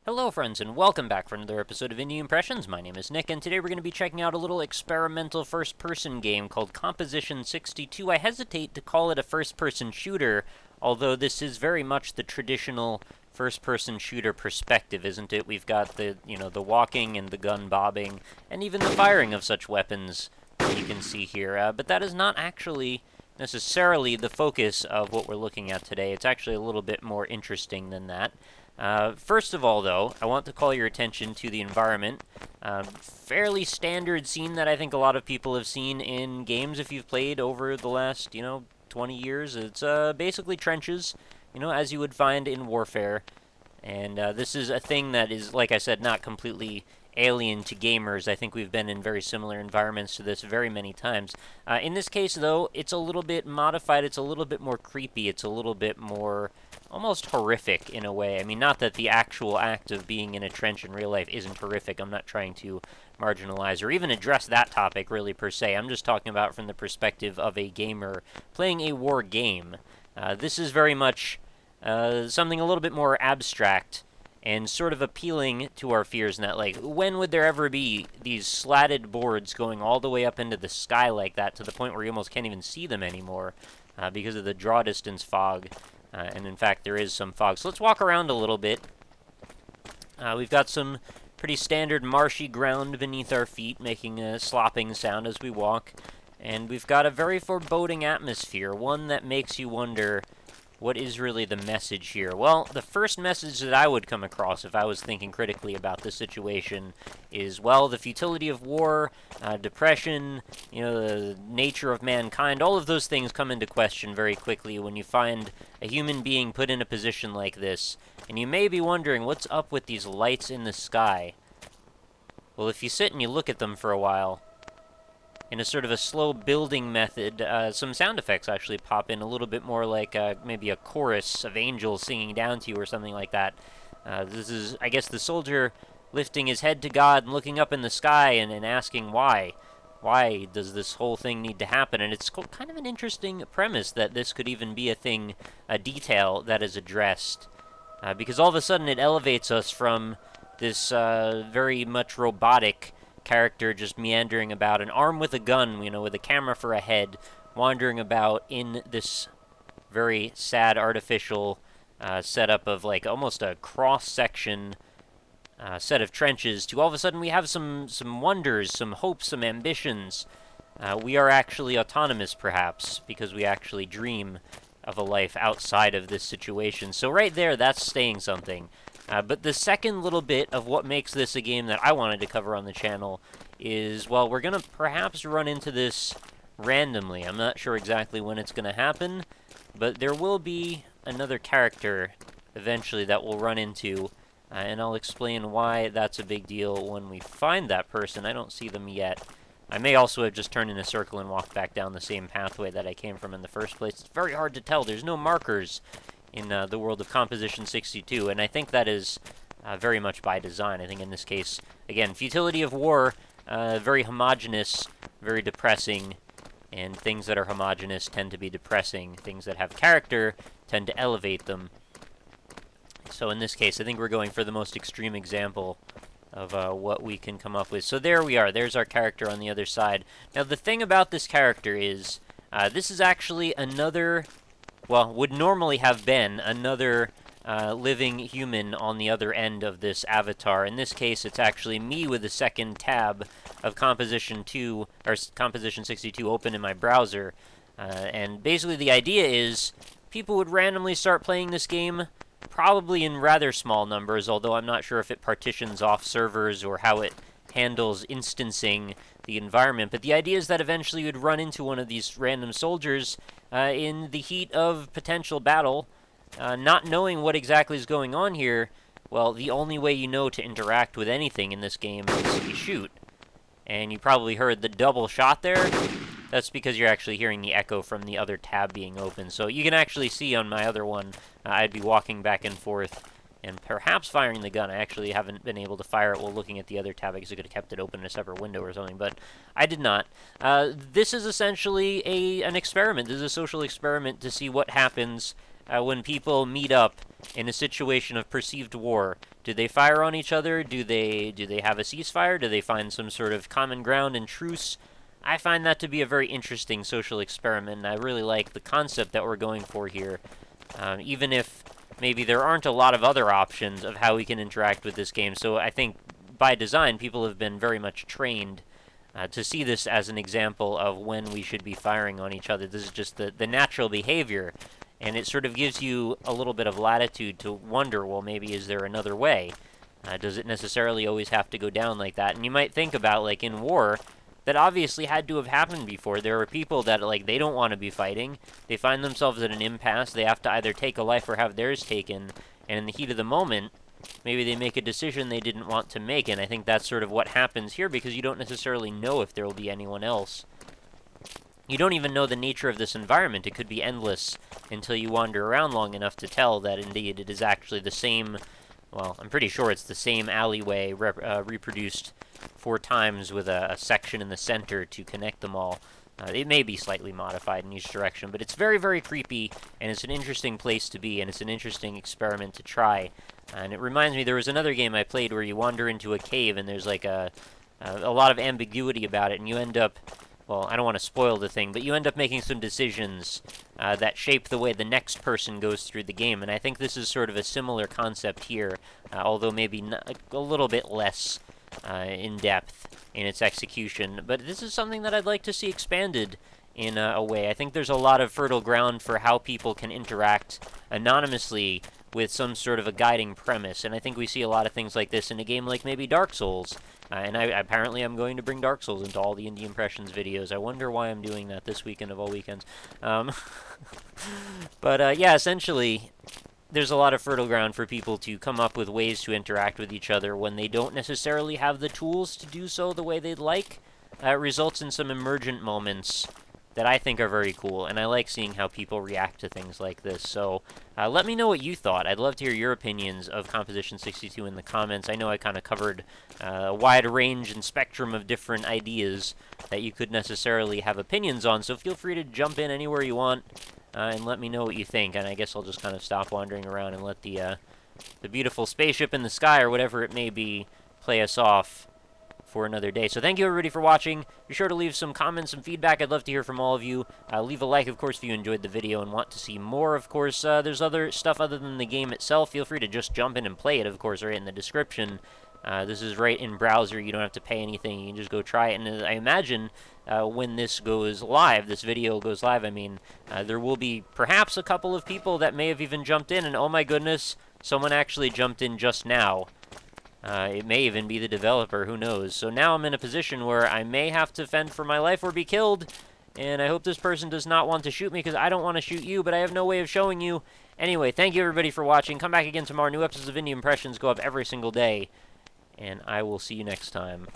Hello friends, and welcome back for another episode of Indie Impressions. My name is Nick, and today we're going to be checking out a little experimental first-person game called Composition 62. I hesitate to call it a first-person shooter, although this is very much the traditional first-person shooter perspective, isn't it? We've got the walking and the gun bobbing, and even the firing of such weapons that you can see here. But that is not actually necessarily the focus of what we're looking at today. It's actually a little bit more interesting than that. First of all, though, I want to call your attention to the environment. Fairly standard scene that I think a lot of people have seen in games if you've played over the last, 20 years. It's basically trenches, as you would find in warfare. And this is a thing that is, like I said, not completely alien to gamers. I think we've been in very similar environments to this very many times. In this case, though, it's a little bit modified. It's a little bit more creepy. It's a little bit more almost horrific in a way. I mean, not that the actual act of being in a trench in real life isn't horrific. I'm not trying to marginalize or even address that topic really per se. I'm just talking about from the perspective of a gamer playing a war game. This is very much something a little bit more abstract and sort of appealing to our fears in that, like, when would there ever be these slatted boards going all the way up into the sky like that to the point where you almost can't even see them anymore because of the draw distance fog. And in fact, there is some fog. So let's walk around a little bit. We've got some pretty standard marshy ground beneath our feet, making a slopping sound as we walk. And we've got a very foreboding atmosphere, one that makes you wonder, what is really the message here? Well, the first message that I would come across if I was thinking critically about this situation is, well, the futility of war, depression, the nature of mankind, all of those things come into question very quickly when you find a human being put in a position like this. And you may be wondering, what's up with these lights in the sky? Well, if you sit and you look at them for a while, in a sort of a slow building method, some sound effects actually pop in a little bit more like maybe a chorus of angels singing down to you or something like that. This is, I guess, the soldier lifting his head to God and looking up in the sky and asking why. Why does this whole thing need to happen? And it's kind of an interesting premise that this could even be a thing, a detail that is addressed. Because all of a sudden it elevates us from this very much robotic character just meandering about, an arm with a gun, with a camera for a head, wandering about in this very sad artificial setup of like almost a cross-section set of trenches, to all of a sudden we have some wonders, some hopes, some ambitions. We are actually autonomous, perhaps, because we actually dream of a life outside of this situation. So right there, that's saying something. But the second little bit of what makes this a game that I wanted to cover on the channel is, well, we're going to perhaps run into this randomly. I'm not sure exactly when it's going to happen, but there will be another character eventually that we'll run into, and I'll explain why that's a big deal when we find that person. I don't see them yet. I may also have just turned in a circle and walked back down the same pathway that I came from in the first place. It's very hard to tell. There's no markers in the world of Composition 62, and I think that is very much by design. I think in this case, again, futility of war, very homogeneous, very depressing, and things that are homogeneous tend to be depressing. Things that have character tend to elevate them. So in this case, I think we're going for the most extreme example of what we can come up with. So there we are. There's our character on the other side. Now, the thing about this character is, this is actually another, well, would normally have been another living human on the other end of this avatar. In this case, it's actually me with the second tab of Composition 2, or Composition 62 open in my browser. And basically the idea is people would randomly start playing this game, probably in rather small numbers, although I'm not sure if it partitions off servers or how it handles instancing the environment. But the idea is that eventually you'd run into one of these random soldiers in the heat of potential battle, not knowing what exactly is going on here. Well, the only way you know to interact with anything in this game is to shoot. And you probably heard the double shot there. That's because you're actually hearing the echo from the other tab being open. So you can actually see on my other one, I'd be walking back and forth and perhaps firing the gun. I actually haven't been able to fire it while looking at the other tab. I guess I could have kept it open in a separate window or something, but I did not. This is essentially an experiment. This is a social experiment to see what happens when people meet up in a situation of perceived war? Do they fire on each other? Do they have a ceasefire? Do they find some sort of common ground and truce? I find that to be a very interesting social experiment, and I really like the concept that we're going for here. Even if maybe there aren't a lot of other options of how we can interact with this game. So I think by design, people have been very much trained to see this as an example of when we should be firing on each other. This is just the natural behavior, and it sort of gives you a little bit of latitude to wonder, well, maybe is there another way? Does it necessarily always have to go down like that? And you might think about, like, in war, that obviously had to have happened before. There are people that, like, they don't want to be fighting. They find themselves at an impasse. They have to either take a life or have theirs taken. And in the heat of the moment, maybe they make a decision they didn't want to make. And I think that's sort of what happens here, because you don't necessarily know if there will be anyone else. You don't even know the nature of this environment. It could be endless until you wander around long enough to tell that indeed it is actually the same. Well, I'm pretty sure it's the same alleyway reproduced 4 times with a section in the center to connect them all. It may be slightly modified in each direction, but it's very, very creepy, and it's an interesting place to be, and it's an interesting experiment to try. And it reminds me, there was another game I played where you wander into a cave, and there's like a lot of ambiguity about it, and you end up, well, I don't want to spoil the thing, but you end up making some decisions that shape the way the next person goes through the game, and I think this is sort of a similar concept here, although maybe a little bit less in depth in its execution. But this is something that I'd like to see expanded in a way. I think there's a lot of fertile ground for how people can interact anonymously with some sort of a guiding premise, and I think we see a lot of things like this in a game like maybe Dark Souls. And apparently I'm going to bring Dark Souls into all the Indie Impressions videos. I wonder why I'm doing that this weekend of all weekends. But yeah, essentially, there's a lot of fertile ground for people to come up with ways to interact with each other when they don't necessarily have the tools to do so the way they'd like. It results in some emergent moments that I think are very cool, and I like seeing how people react to things like this. So let me know what you thought. I'd love to hear your opinions of Composition 62 in the comments. I know I kind of covered a wide range and spectrum of different ideas that you could necessarily have opinions on, so feel free to jump in anywhere you want and let me know what you think. And I guess I'll just kind of stop wandering around and let the beautiful spaceship in the sky, or whatever it may be, play us off for another day. So thank you everybody for watching. Be sure to leave some comments, some feedback. I'd love to hear from all of you. Leave a like, of course, if you enjoyed the video and want to see more. Of course, there's other stuff other than the game itself. Feel free to just jump in and play it, of course, right in the description. This is right in browser. You don't have to pay anything. You can just go try it. And I imagine when this goes live, this video goes live, I mean, there will be perhaps a couple of people that may have even jumped in, and oh my goodness, someone actually jumped in just now. It may even be the developer, who knows. So now I'm in a position where I may have to fend for my life or be killed, and I hope this person does not want to shoot me, because I don't want to shoot you, but I have no way of showing you. Anyway, thank you everybody for watching. Come back again tomorrow. New episodes of Indie Impressions go up every single day, and I will see you next time.